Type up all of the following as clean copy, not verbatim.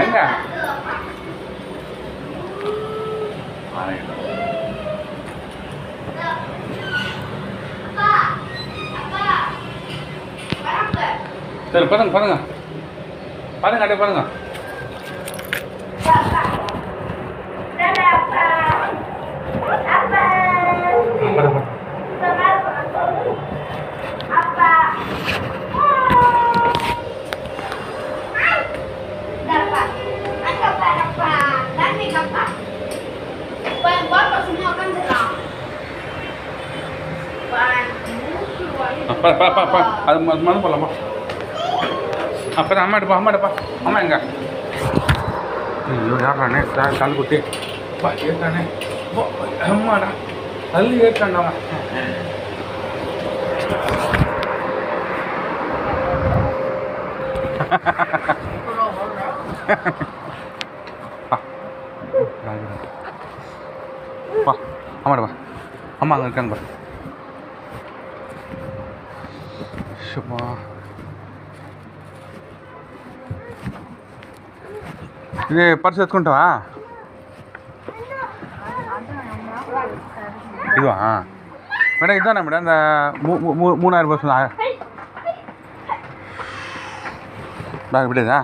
எங்க சரி பாருங்க பாருங்க பாருங்க அப்படியே பாருங்க அது மது போடலாமா அப்போ அம்மா எடுப்பா அம்மா எங்க ஐயோ யாரானே தள்ளு குட்டி ஏற்றானே அம்மாடா தள்ளி ஏற்றாண்டா பா அம்மாடா அம்மா அங்கே இருக்காங்க பா சும்மா இது பர்ஸ் எத்துకుంటావా இதுவா மேடம் இதுதானே மேடம் இந்த 3000 ரூபாய் சொன்னா பேக் விடுதா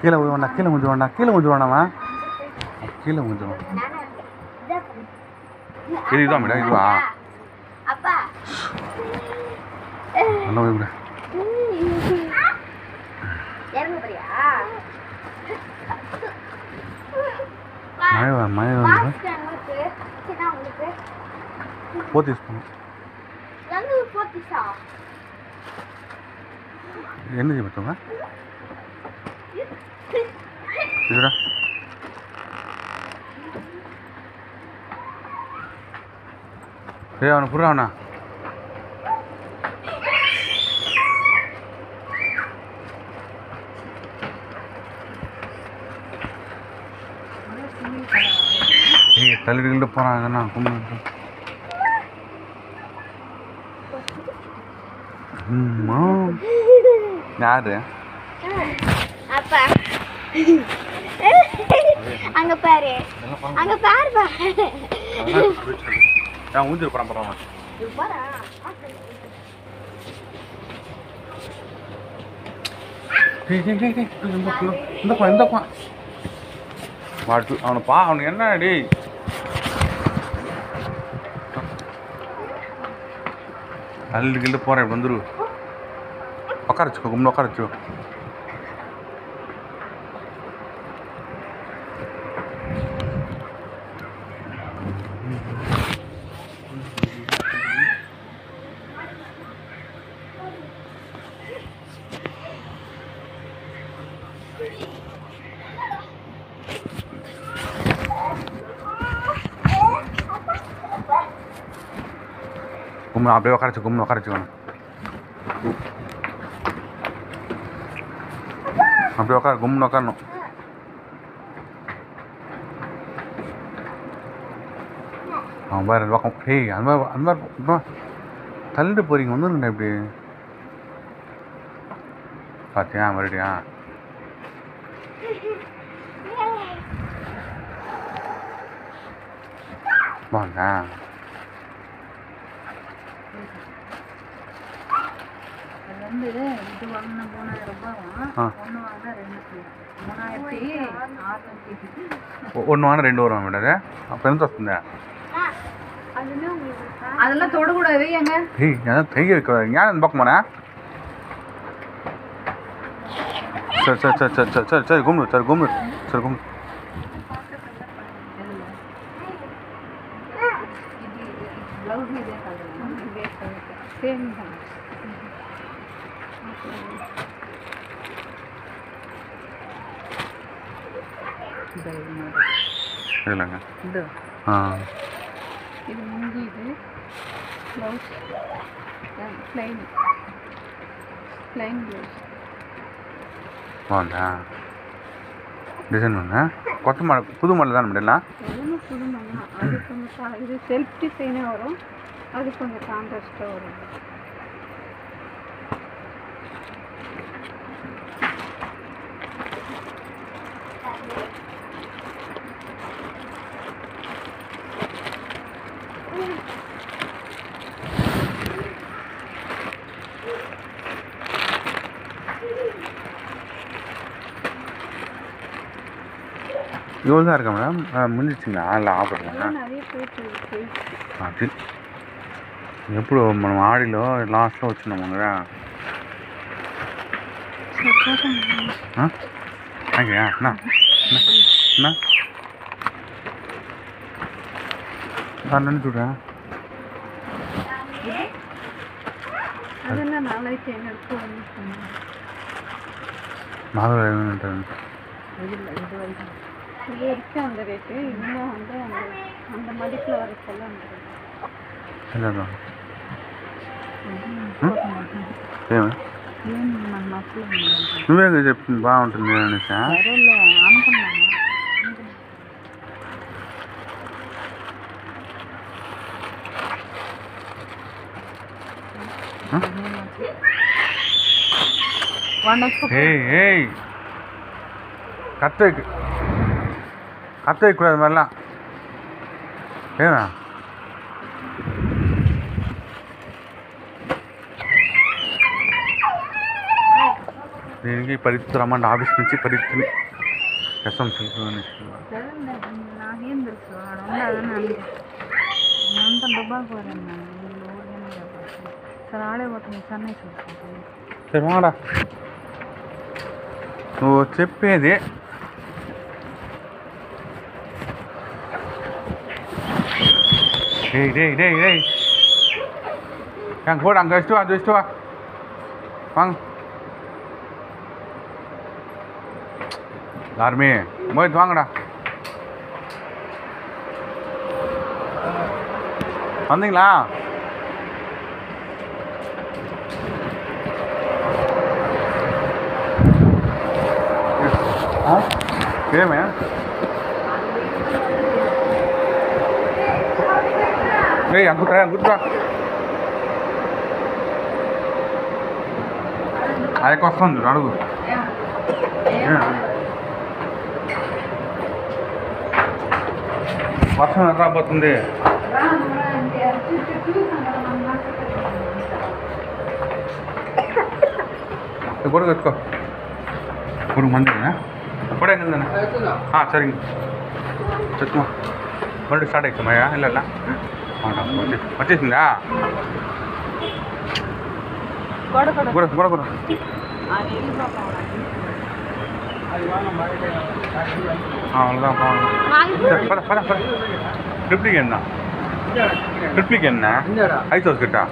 கீழே ஊதுவாண்டா கீழே ஊதுவாண்டாமா கீழே ஊதுவான் இதுதான் மேடம் இதுவா நல்லா விட மழை வந்து போத்தீஸ் பண்ணும் என்ன செய்ய பார்த்தோங்க இதுடா அவனை புறாவண்ணா தள்ளிட்டு போகிறாங்கண்ணா கும்பிட்டு யாரு அங்க பாரு பா நான் ஊஞ்சி போறேன் பரவாயில்ல இந்த அவனை அவனுக்கு என்ன டி அள்ளிக்கிட்டு போறேன் வந்துரு உட்கார வச்சுக்கோ கும்பிட்டு உட்கார வச்சுக்கோ கும்பிடு அப்படியே உட்காரச்சுக்கணும் அப்படியே கும்பிட்டு உட்காரணும் அவன் பாரு பக்கம் அந்த மாதிரி தள்ளிட்டு போறீங்க வந்துருங்கண்ணா இப்படி பார்த்தியா மறுபடியா வாங்க இது வாங்கின 3000 ரூபாய் ஒன்று வாங்கினா 3600 ஒன்று வாங்கினா 2 வரும் மேடம் அப்போ ఎంత వస్తుందా அதெல்லாம் தொடக்கூடாது ஏங்க ஏன் தைய வைக்க ஞானம் பார்க்குமாண்ணா சரி கும்பிடு இல்லைங்க இது முந்தி இது ப்ளவுஸ் ப்ளைன் ப்ளவுஸ் வாங்க డిజైన్ ఉందా కొత్త మోడల్ புது மாடல் தான் மேடம் எல்லாமே புது மண்ணா அது கொஞ்சம் இது செல்ஃப் டிசைனே வரும் அது கொஞ்சம் கான்ட்ராஸ்டாக வரும் இவ்வளோ தான் இருக்கா மேடம் முடிஞ்சிச்சுங்களா இல்லை ஆஃபர் பண்ணா நிறைய போயிட்டு అది ఎప్పుడు మనం ఆడిలో లాస్ట్లో వచ్చినాము కదా అన్నా దాన్ని చూడా அதெல்லாம் 4500 నాలుగు ఏమంటారు இது இருக்கு அந்த ரேட்டு இன்னும் வந்து அந்த மதிப்பில் வரப்பெல்லாம் இல்லைதா ఏమి నువ్వే చెప్పింది బాగుంటుంది అనేసి ஏய் கத்த வைக்கக்கூடாது மாதிரிலாம் ஏன்னா దీనికి పరిస్థితి రమ్మంటే ఆఫీస్ నుంచి పరిస్థితిని కష్టం నాకేం తెలుసు అంత దుబాకు పోయాను సరే ఆడేపోతుంది చెన్నై చూసుకుంటాను సరే మాడా నువ్వు చెప్పేది டேய் அங்கே போட அங்கே வச்சுட்டு வா வாங்க யாருமே போயிட்டு வாங்கடா வந்தீங்களா ఏమే అంకుట్రా అదకి వస్తుంది అడుగు వర్షం రాబోతుంది కూడా కట్టుకో ஒரு மந்திரண்ணா கூட எங்கேருந்தாண்ணா சரிங்க சுத்தமா மறுபடியும் ஸ்டார்ட் ஆகிடுச்சு மழையா இல்லைல்ல వచ్చేసిందా கூட கூட கூட அவ்வளோதான் பத ட்ரிப்ளிக் என்ன ட்ரிப்ளிக் என்ன ஐஸ் ஹவுஸ் கிட்டா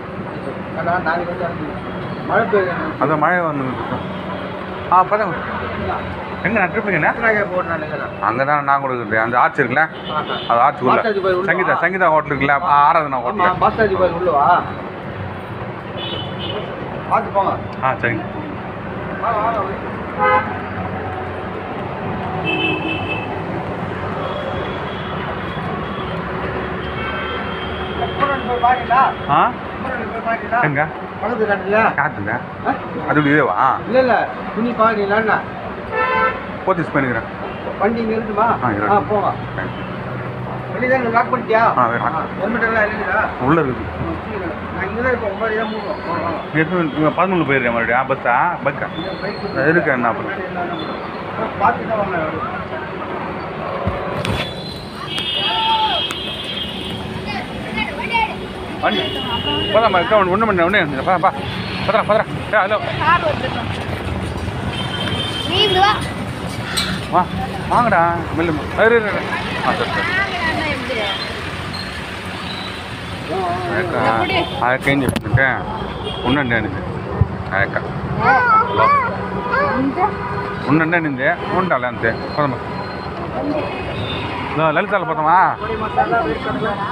அதான் மழை வந்து பதம் எங்கண்ணா ட்ரிப்ளிக் என்ன அங்கே தான் நான் கொடுக்குறது அந்த ஆர்ச் இருக்குல்ல அது ஆர்ச்சுக்குள்ள சங்கீதா ஹோட்டல் இருக்குல்ல ஆராதனா ஹோட்டல் சரிங்க எங்க காத்துங்க அது இதுவா இல்ல துணி பாக்கல போத்திஸ் பண்ணிக்கிறேன் வண்டி இங்க இருக்குமா போங்க வெளியில லாக் பண்ணிட்டியா ஹெல்மெட் எல்லாம் இல்லையா உள்ள இருக்கு நான் இங்க தான் இப்போ 9 தான் மூவோம் 11 போயிடுறேன் மறுபடியும் பஸ்ஸா பக்கா இருக்கு என்ன அப்புறம் பார்த்து தான் வாங்க வண்டி போதாம்மா ஒன்று பண்ண ஒன்று பதறா ஹலோ வா வாங்கடா மெல்ல சரி ಅದಕ್ಕೆ ಏನು చెప్తుంటే ఉండండి అనింది అక్క ఉండండి అనింది ఉండాలి అంతే పోదమ్మా లలితాలు పోతామా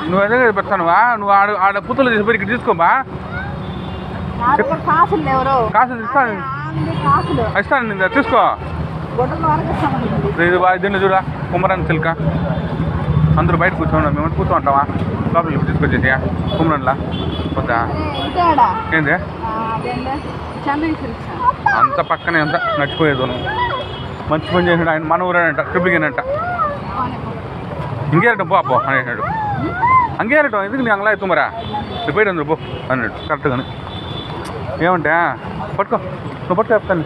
నువ్వు అదే పెడతానువా నువ్వు ఆడ పుత్తులు తీసి ఇక్కడ తీసుకోమా కాసు ఇస్తాను తీసుకో గొడవలు వరకు సంబంధం ఇది దీన్ని చూడా కుమరన్ సిల్క అందరూ బయట కూర్చోండి మేము కూర్చో ఉంటావా లోపలికి తీసుకొచ్చేసి కుమరన్లా వద్దా ఇదేడా ఏంది అదేంటే చెన్నై సిల్క్స్ అంత పక్కనే అంత నచ్చిపోయేది మంచి పని చేసినాడు ఆయన మన ఊరేనంట ట్రిప్లికేనంట ఇంకేరటం పో అనేసాడు అంగేరటం ఎందుకు నీ అంగలా ఎత్తుమరా పోయి అందరు పో అన్నాడు కరెక్ట్గాని ఏమంటే పట్టుకో నువ్వు పట్టుకో చెప్తాను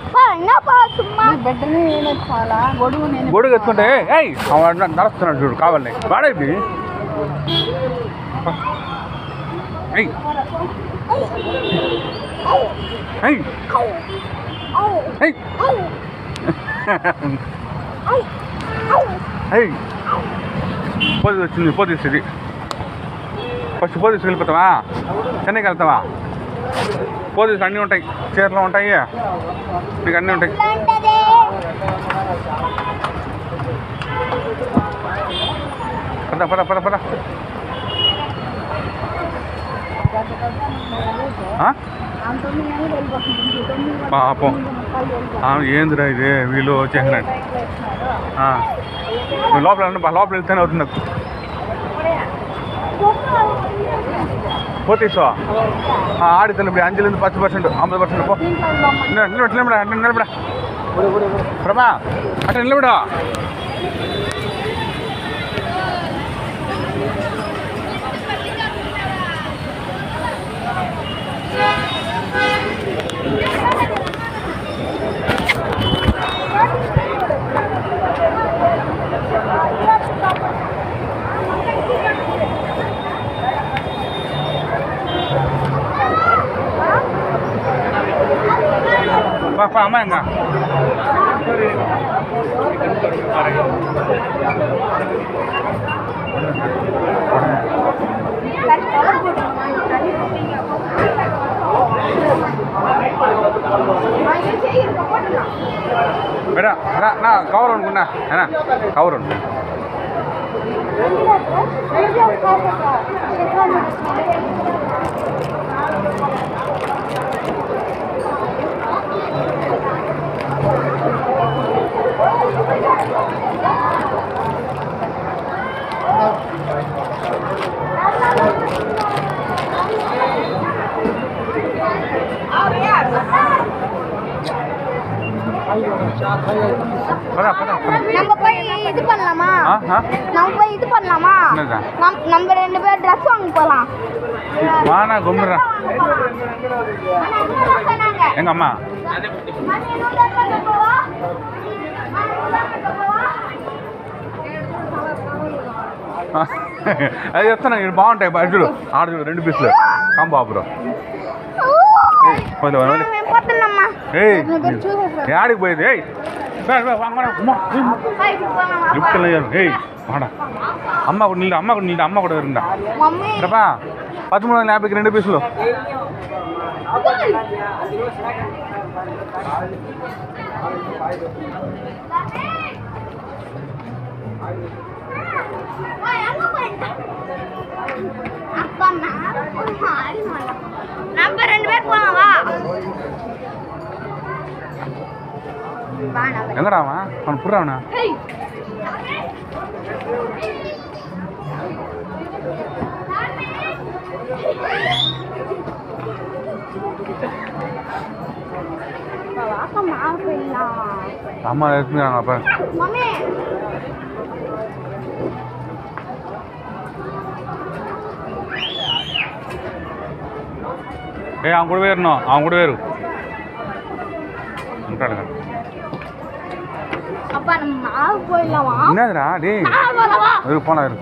బిడ్డని చాలా గొడుగు నేను గొడుగు ఎత్తుకుంటే ఏయ్ నడుస్తున్నాడు చూడు కావాలి వాడైంది ఏయ్ ఏయ్ ఏయ్ ఏయ్ పోలీసు వచ్చింది పోలీసు ఇది ఫస్ట్ పోలీసుకి వెళ్ళిపోతావా చెన్నైకి వెళ్తావా పోలీసు అన్నీ ఉంటాయి చీరలు ఉంటాయి నీకు అన్నీ ఉంటాయి పద పద పద పద పాపం ఏందిరా ఇది వీళ్ళు వచ్చేసినాడు లోపల వెళ్తేనే అవుతుంది నాకు పోతీసో ఆడితే ఇప్పుడు అంజలింది 10% 50% పో నిలబడా ప్రభా అట్లా నిలబడా అమ్మా ఇంకా బేటా నా కవర్ అనుకున్నా అయినా కవర్ ఉండు நம்ம போய் இது பண்ணலாமா நம்ம 2 பேர் ட்ரெஸ் வாங்க போலாம் வானா கும்முறா எங்க அம்மா అది చెప్తాను ఇక్కడ బాగుంటాయి చూడు ఆడ చూడు 2 పీసులు కాంబో ఆఫర్ యాడికి పోయేది ఏయ్ లిఫ్ట్ ఏయ్ అమ్మ కూడా నిల్లు అమ్మ కూడా இருந்தா ప్రభా 1350కి 2 పీసులు நம்ம 2 பேர் போலாம் வா எங்கடாவா அவன் புறாவனா அம்மா எடுத்துக்கிறாங்க அப்ப ஏய் அவன் கூடவே இருக்கணும் அவன் கூடவே இரு அப்பா நம்ம மாவு போயிடலாமா என்னதுடா டேய் இரு போனா இரு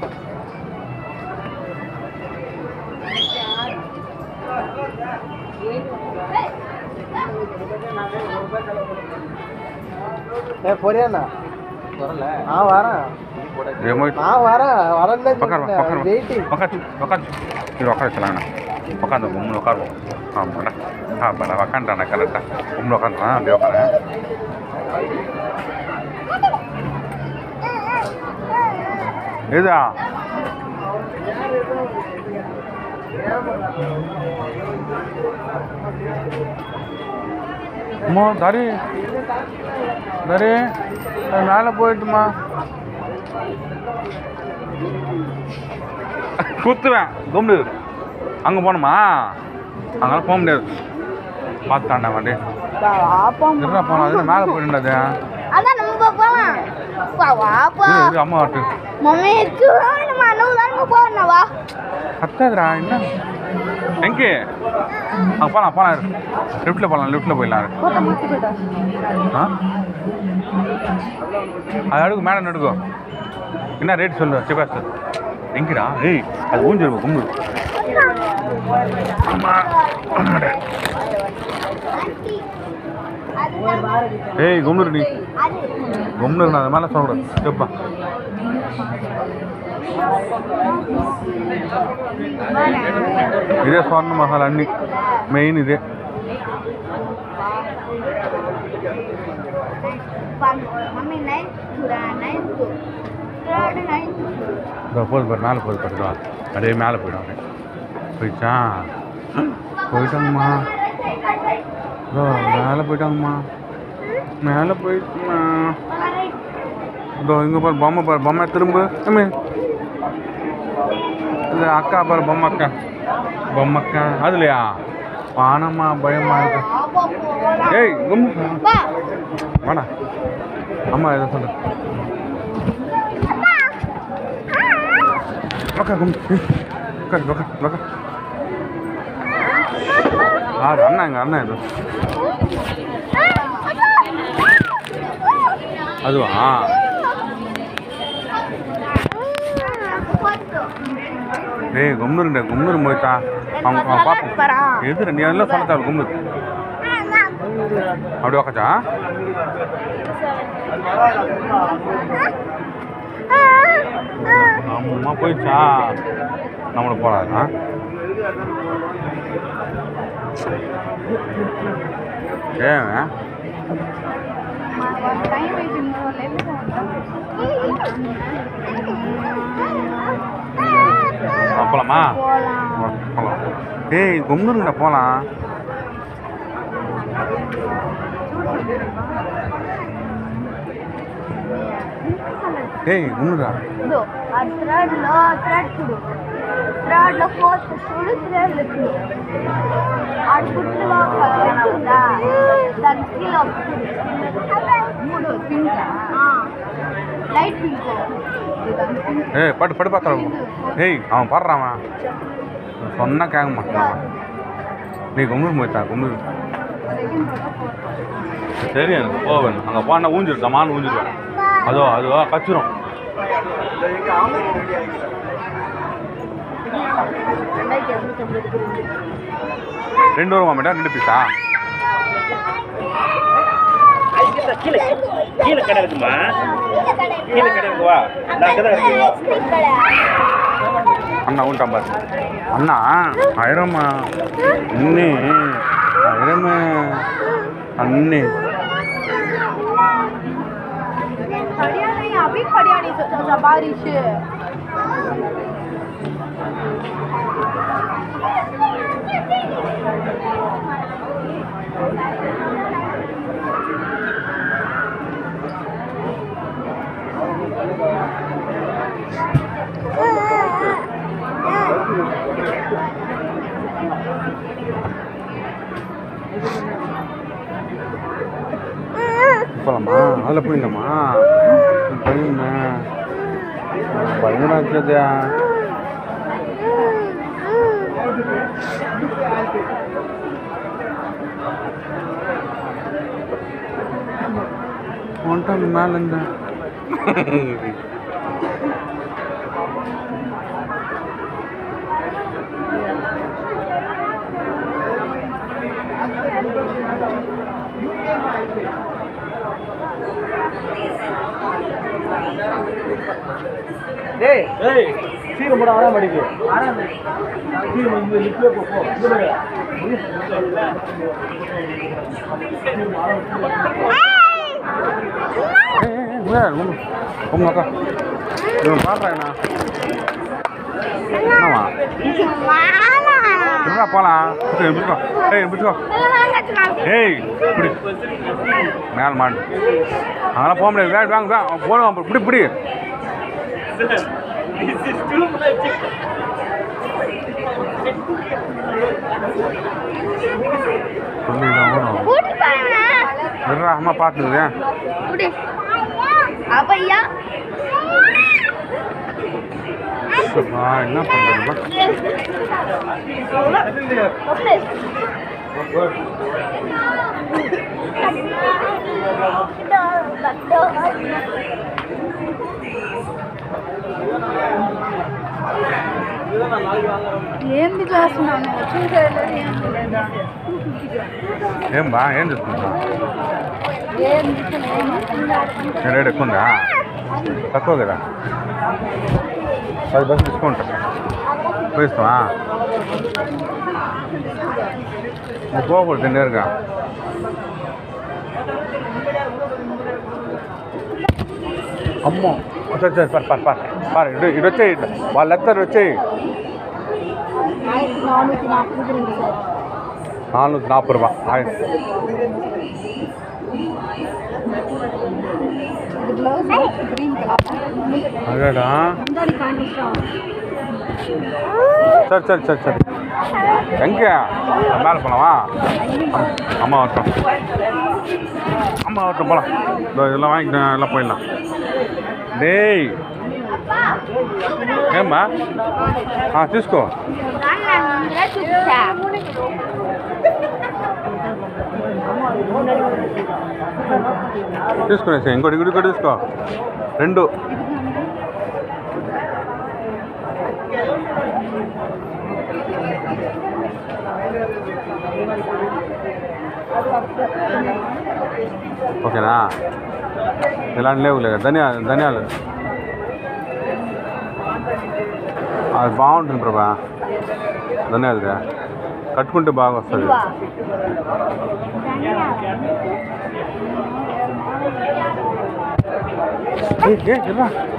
ஏ போறியாண்ணா வரல நான் வரேன் நான் வரேன் வெயிட்டிங் இது உட்கார வச்சலாங்கண்ணா உட்காந்து உங்களை உட்காருவோம் ஆமாண்ணா ஆமாண்ணா உக்காண்டாண்ணா கரெக்டாக உங்களை உட்காந்துலாம் அப்படியே உட்காரேன் எதா அம்மா தாரி சரி அது மேலே போயிட்டுமா குத்துவேன் கும்பிடு அங்கே போகணுமா அங்கெல்லாம் போக முடியாது பார்த்துட்டாண்டா வண்டி என்ன போனோம் அது மேலே போயிட்டுண்டாது அதான் நம்ம போலாம் வாப்பா அம்மா வாட்டு மம்மி நம்ம அண்ணன் போறோம் வா கத்தாதுடா என்ன எங்கே அங்கே போகலாம் லிஃப்ட்டில் போகலாம் லிஃப்ட்டில் போயிடலாம் ஆ அது அடுக்கு மேலே நடுக்கும் என்ன ரேட் சொல்லு சிபாஸ் எங்கடா ஏய் அது ஊஞ்சிருக்கும் கும்பு ஏய் கும்னு நீ கும்னு நான் அது மேலே சொல்கிறேன் கேப்பா ఇదే స్వర్ణ మహల్ అన్ని మెయిన్ ఇదే போது பாரு மேலே போது பாருடா அப்படியே மேலே போயிடும் போயிடுச்சா போயிட்டாங்கம்மா மேலே போயிட்டாங்கம்மா மேலே போயிடுச்சுமா இதோ இங்கே பாரு பொம்மை திரும்ப இது அக்கா பாரு பொம்மக்கா அதுலையா வானம்மா பயமா இருக்கு ஏய் வாடா அம்மா இதை சொல்லு அக்கா அக்கா யாரு அண்ணா எங்க அண்ணா இது அதுவா ஏய் கும்னு போயிட்டா அவங்க பார்ப்போம் எது நீ எல்லாம் சொல்ல தேவை கும்னு அப்படி உக்காச்சா அம்மா போயிடுச்சா நம்மளை போடாதா ஏன் போலாமா போகலாம் ஏய் கும்னு போகலாம் ஏய் கும்னுடா థర్డ్లో ఫోర్త్ చూడు థర్డ్లో చూడు ఆడు గుర్తులో ఉందా దాని స్కిల్ మూడు పింక్ లైట్ పింక్ ஏய் படு பார்த்தாலும் ஏய் அவன் பாடுறான் சொன்னா கேட்க மாட்டான் நீ கும்பிடு போயிட்டா கும்பிடு சரி எனக்கு போவேன் அங்கே போனால் ஊஞ்சிருக்கா மான் ஊஞ்சிருக்கேன் அதுவா கச்சிரும் ரெண்டு வருமா மேடம் 2 பீஸா கீழே கடை இருக்குமா கீழே கடை இருக்குவா அண்ணா உண்டாம் பாரு அண்ணா ஆயிரமா அண்ணே ஆயிரமா அண்ணே अभी खड़िया नहीं सोचा बारिश போலாமா அதில் போயிடலாமா போயிருந்தா பயங்கரம் இருக்கிறதா வந்துட்டாங்க மேலே இருந்த டேய் டேய் சீக்கிரம் போட ஆறாம் அடிக்கு சீக்கிரம் வந்து லிஃப்ட்ல போ உங்க அக்கா இவன் பாடுறாங்கண்ணா என்னவா இருடா போகலாம் பிடிச்சிக்கோ ஏய் பிடிச்சிக்கோ ஏய் இப்படி மேலே மாட்டு அதெல்லாம் போக முடியாது வேறு வாங்க போடுவோம் இப்படி இப்படி சொல்லிடா அம்மா பார்த்துக்குது அப்பையா என்ன பண்ணுறதுப்பா ఏంది చేస్తున్నాను చూసేది ఏం బా ఏం చేస్తున్నా రేట్ ఎక్కువ ఉందా తక్కువ కదా 10% డిస్కౌంట్ పోయిస్తావా పోకూడదు నేరుగా అమ్మో సరే సరే పర్ పర్ పర్ పర్ ఇటు వచ్చేయి వాళ్ళు ఎత్తారు వచ్చేయి 440 రూపాయ అదేడా சரி சரி சரி சரி எங்கே மேலே போகலாமா அம்மா வரட்டும் போகலாம் இதெல்லாம் வாங்கிட்டேன் எல்லாம் போயிடலாம் டேய் ఏమ్మా తీసుకో తీసుకునేసి ఇంకోటి ఇంకోటి తీసుకో 2 ఓకేనా ఇలాంటి లేవులే ధనియాలు అది బాగుంటుంది ప్రభా ధనియాలదే కట్టుకుంటే బాగా వస్తుంది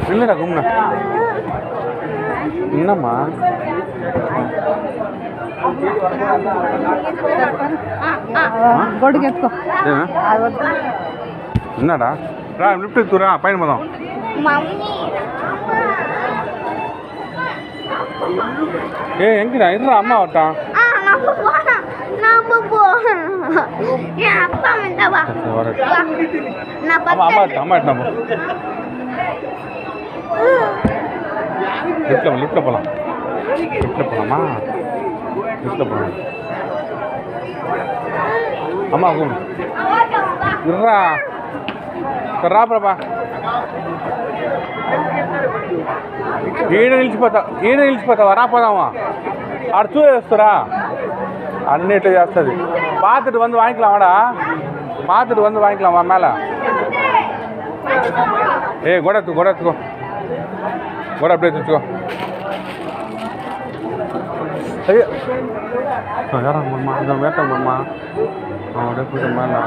వెళ్ళరా గుమ్మ నిన్నమ్మా విన్నాడా రా లిఫ్ట్ ఎక్కురా పైన పోదాం ఏ ఎంకిరా ఇర్రా అమ్మ వట్ట லிஃப்ட்ல போகலாம் லிஃப்ட்ல போகலாமா லிஃப்ட்ல போகலாம் అమ్మా ఇర్రా రా ప్రభా ఈడ నిలిచిపోతావా రాపోదామా ఆడ చూసేస్తురా అన్నిట్లో చేస్తుంది பார்த்துட்டு வந்து வாங்கிக்கலாமாடா பார்த்துட்டு வந்து வாங்கிக்கலாமா மேலே ஏய் கூட எடுத்துக்கோ கூட அப்படியே எடுத்துக்கோ ஐயோ யாரும் போடுமா இதை வேட்டம் போடுமா அப்படியே போட்டு மேலே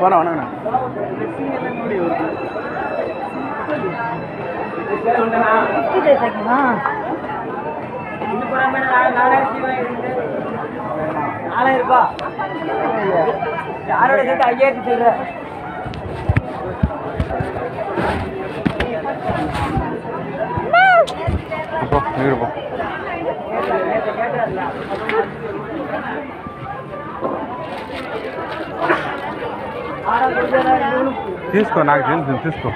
வரேன் யாரோட சேர்த்து 5000 சொல்ற తీసుకో నాకు తెలుసు తీసుకో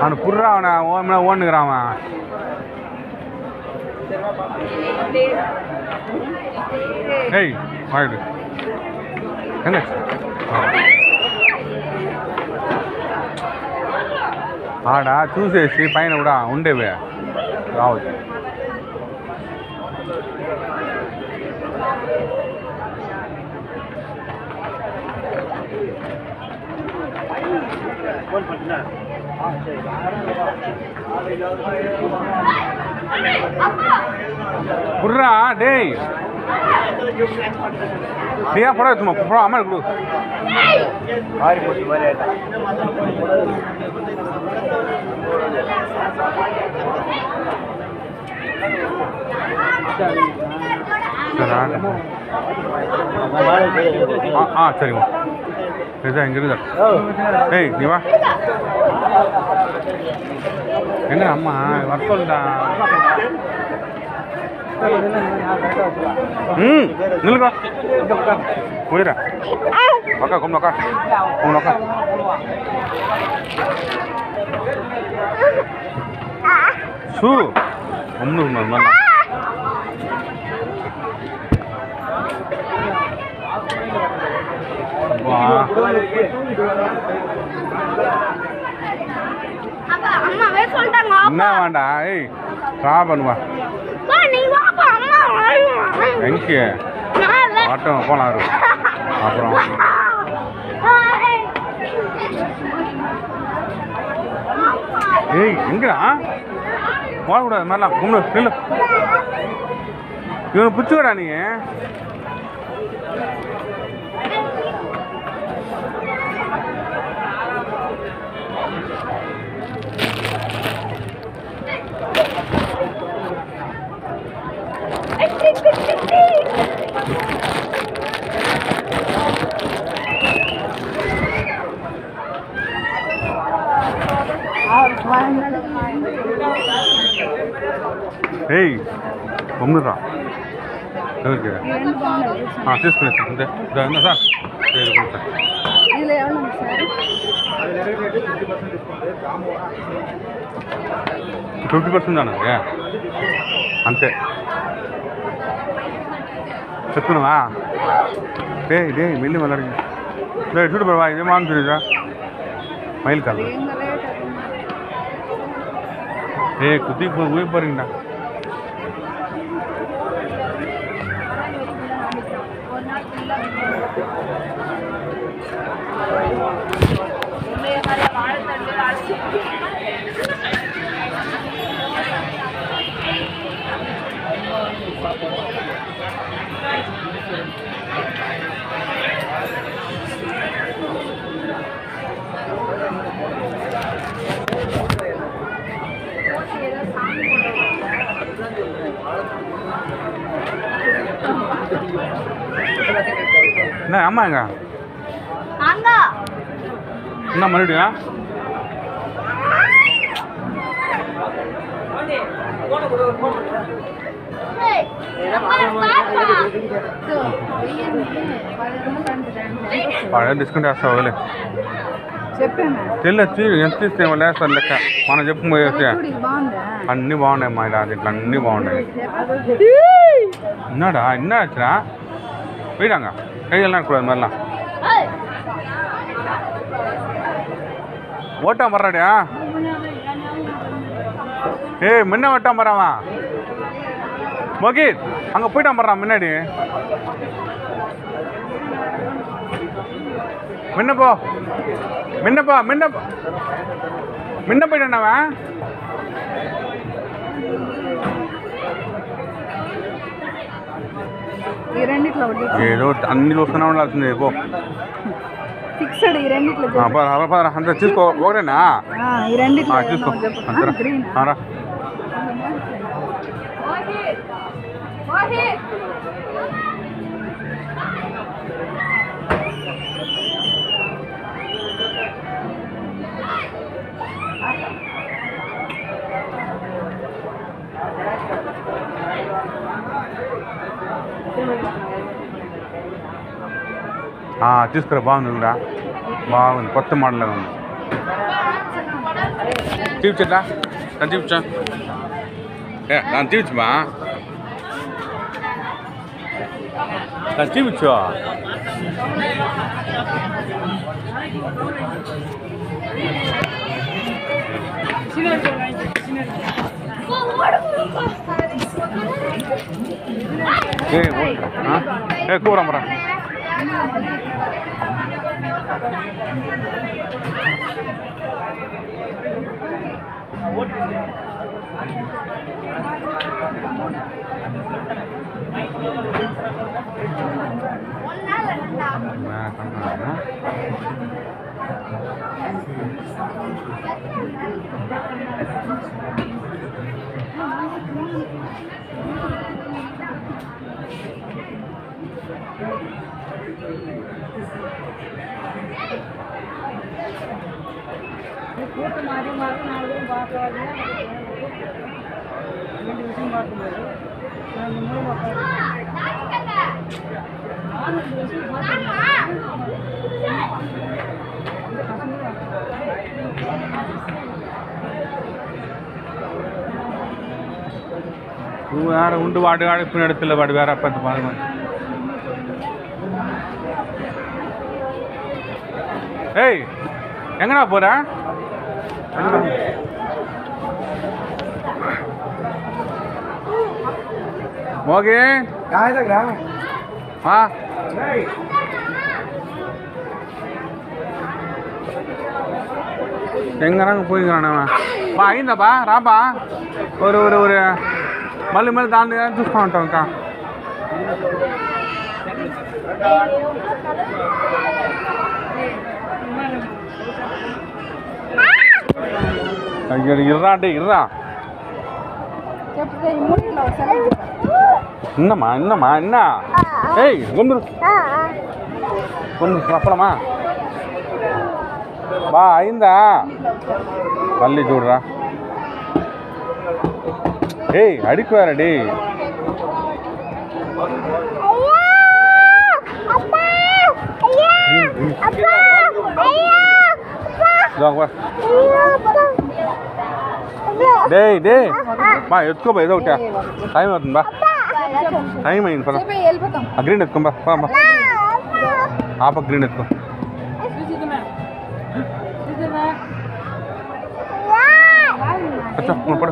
அவனு புர்றா அவனை ஓடுனுக்கிறான் அவன் ஏய் வாடு என்ன ఆడా చూసేసి పైన కూడా ఉండేవే రావచ్చు ఫోన్ పట్టినా குடுறா டேய் நீயா படம் எடுத்துமா படம் அம்மா கொடு மாறி போச்சு மாதிரி சரிம்மா இதுதான் இங்கே இருக்குதா ஏய் நீ வா எங்க அம்மா வர சொல்லுடா நில்லுக்கா போயிடா அக்கா கும்பிடுக்கா கும்பிடுக்கா ஷூ ஒன்று மாதிரி என்ன வேண்டாம் ஏய் வா பண்ணுவா எங்கே ஆட்டம் போலாம் அப்புறம் ஏய் எங்கடா போகக்கூடாது மாதிரிலாம் கும்பிடு இல்லை இவனை பிடிச்சுக்கடா நீ ఏయ్ కొమ్మురా ఎవరికి తీసుకునే సార్ இதில் எவ்வளோங்க சார் 50% தானே అంతే చెప్తున్నావా డే మెల్లి మళ్ళీ చూడు బాబా ఇదే మానుతుందా మైల్ కాదు குத்தி போய் பாருங்கண்ணா என்ன அம்மா எங்க என்ன மறுபடியும் డిస్కౌంట్ వేస్తావు తెల్లొచ్చి ఎంత ఇస్తే లేస్తారు లెక్క మనం చెప్పు అన్నీ బాగున్నాయి మా ఇలా ఇట్లా అన్నీ బాగున్నాయి என்னடா என்ன ஆச்சுடா போயிடாங்க கையெல்லாம் கூடாது மாதிரிலாம் ஓட்டான் வர்றாடியா ஏய் முன்ன ஓட்டான் வரான் மோகித் அங்கே போயிட்டான் வர்றான் முன்னாடி முன்னப்போ முன்னப்போ முன்ன போயிட்டான் ఏదో అన్ని చూస్తూనే ఉండాల్సింది పో ఫిక్స్డ్ ఈ రెండిట్లో అంత చూసుకో ఒకటేనా ఈ రెండిట్లో చూసుకో అంతరా తీసుకురా బాగుందిరా బాగుంది కొత్త మోడల్ ఉంది చూపించట్లా దాన్ని చూపించా దాన్ని చూపించమా దాన్ని చూపించు కూరమ్మరా கூட்டு மாறி மாறி 4 பேரும் பார்க்காது 2 விஷயம் பார்க்கும்போது நான் 3 வேற உண்டு வாடு அடுப்பு இடத்துல வாடு வேற பார்த்து பாருங்க. ஏய் எங்கடா போற? மோகி ஆ எங்கறாங்க போய்க்கிறானவன் பா ஐந்தாப்பா ராப்பா ஒரு ஒரு ஒரு மல்லு மேலே தாண்டி சூஸ் பண்ணிட்டோம்க்கா. இருறாண்டே இருறா. என்னம்மா என்னம்மா என்ன? ஏய் கொண்டு அப்பளமா வா ஐந்தா பள்ளி சூடுறா. ஏய் அடிக்கு வேற டே. டேய் டேய் బా ఎత్తుకోబా ఏదో ఒకటి టైం అవుతుంది బా టైం అయింది పద గ్రీన్ ఎత్తుకో బా ఆప గ్రీన్ ఎత్తుకో పడు